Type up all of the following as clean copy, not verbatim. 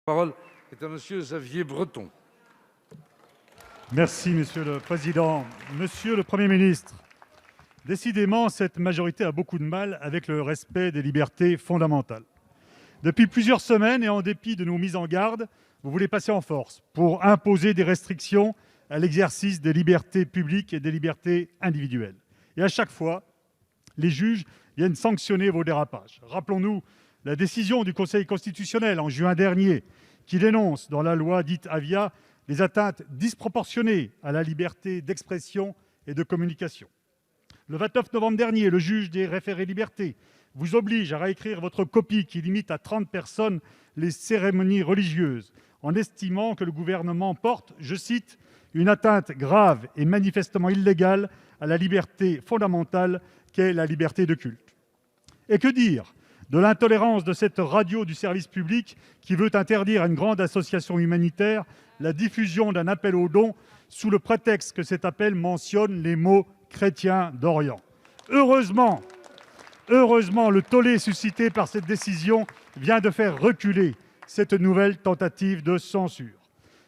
parole est à Monsieur Xavier Breton. Merci, Monsieur le Président. Monsieur le Premier ministre, décidément, cette majorité a beaucoup de mal avec le respect des libertés fondamentales. Depuis plusieurs semaines, et en dépit de nos mises en garde, vous voulez passer en force pour imposer des restrictions à l'exercice des libertés publiques et des libertés individuelles. Et à chaque fois, les juges viennent sanctionner vos dérapages. Rappelons-nous la décision du Conseil constitutionnel en juin dernier, qui dénonce dans la loi dite Avia les atteintes disproportionnées à la liberté d'expression et de communication. Le 29 novembre dernier, le juge des référés-liberté vous oblige à réécrire votre copie qui limite à 30 personnes les cérémonies religieuses, en estimant que le gouvernement porte, je cite, « une atteinte grave et manifestement illégale à la liberté fondamentale qu'est la liberté de culte ». Et que dire de l'intolérance de cette radio du service public qui veut interdire à une grande association humanitaire la diffusion d'un appel aux dons sous le prétexte que cet appel mentionne les mots « chrétiens d'Orient ». Heureusement, le tollé suscité par cette décision vient de faire reculer cette nouvelle tentative de censure.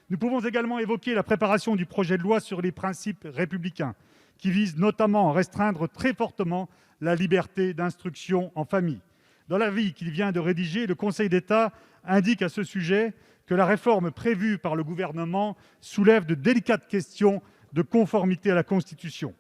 Nous pouvons également évoquer la préparation du projet de loi sur les principes républicains, qui vise notamment à restreindre très fortement la liberté d'instruction en famille. Dans l'avis qu'il vient de rédiger, le Conseil d'État indique à ce sujet que la réforme prévue par le Gouvernement soulève de délicates questions de conformité à la Constitution.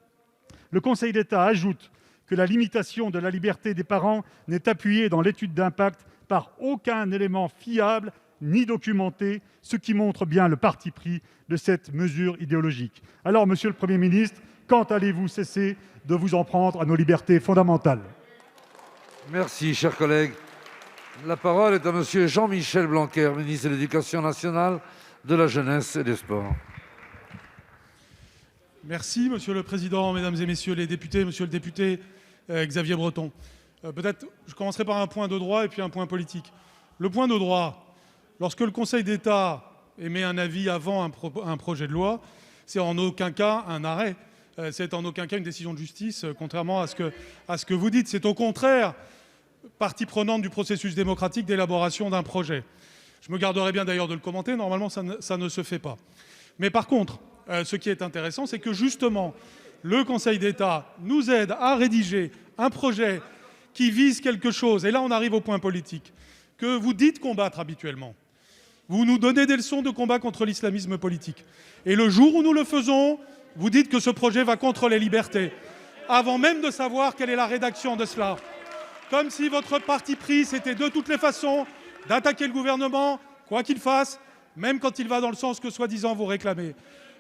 Le Conseil d'État ajoute que la limitation de la liberté des parents n'est appuyée dans l'étude d'impact par aucun élément fiable ni documenté, ce qui montre bien le parti pris de cette mesure idéologique. Alors, Monsieur le Premier ministre, quand allez-vous cesser de vous en prendre à nos libertés fondamentales ? Merci, cher collègue. La parole est à Monsieur Jean-Michel Blanquer, ministre de l'Éducation nationale, de la jeunesse et des sports. Merci, Monsieur le Président, Mesdames et Messieurs les députés, Monsieur le député Xavier Breton. Peut-être je commencerai par un point de droit et puis un point politique. Le point de droit, lorsque le Conseil d'État émet un avis avant un projet de loi, c'est en aucun cas un arrêt, c'est en aucun cas une décision de justice, contrairement à ce que vous dites. C'est au contraire partie prenante du processus démocratique d'élaboration d'un projet. Je me garderai bien d'ailleurs de le commenter, normalement ça ne se fait pas. Mais par contre, ce qui est intéressant, c'est que justement, le Conseil d'État nous aide à rédiger un projet qui vise quelque chose, et là on arrive au point politique, que vous dites combattre habituellement. Vous nous donnez des leçons de combat contre l'islamisme politique. Et le jour où nous le faisons, vous dites que ce projet va contre les libertés, avant même de savoir quelle est la rédaction de cela. Comme si votre parti pris, c'était de toutes les façons d'attaquer le gouvernement, quoi qu'il fasse, même quand il va dans le sens que soi-disant vous réclamez.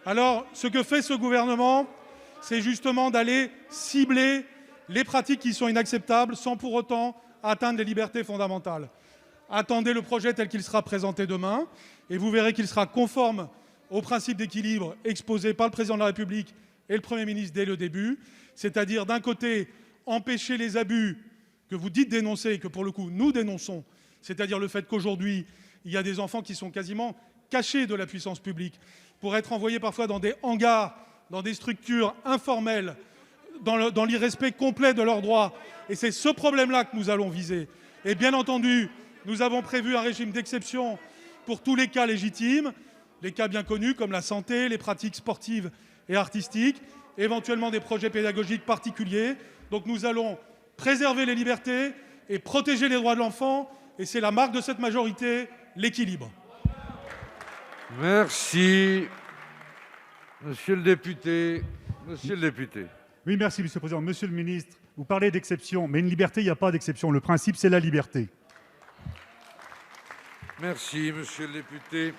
Alors, ce que fait ce gouvernement, c'est justement d'aller cibler les pratiques qui sont inacceptables sans pour autant atteindre les libertés fondamentales. Attendez le projet tel qu'il sera présenté demain et vous verrez qu'il sera conforme au principe d'équilibre exposé par le Président de la République et le Premier ministre dès le début, c'est-à-dire d'un côté empêcher les abus que vous dites dénoncer et que pour le coup nous dénonçons, c'est-à-dire le fait qu'aujourd'hui il y a des enfants qui sont quasiment cachés de la puissance publique pour être envoyés parfois dans des hangars, dans des structures informelles, dans l'irrespect complet de leurs droits. Et c'est ce problème-là que nous allons viser. Et bien entendu, nous avons prévu un régime d'exception pour tous les cas légitimes, les cas bien connus comme la santé, les pratiques sportives et artistiques, éventuellement des projets pédagogiques particuliers. Donc nous allons préserver les libertés et protéger les droits de l'enfant. Et c'est la marque de cette majorité, l'équilibre. Merci. Monsieur le député. Oui, merci, Monsieur le Président. Monsieur le ministre, vous parlez d'exception, mais une liberté, il n'y a pas d'exception. Le principe, c'est la liberté. Merci, monsieur le député.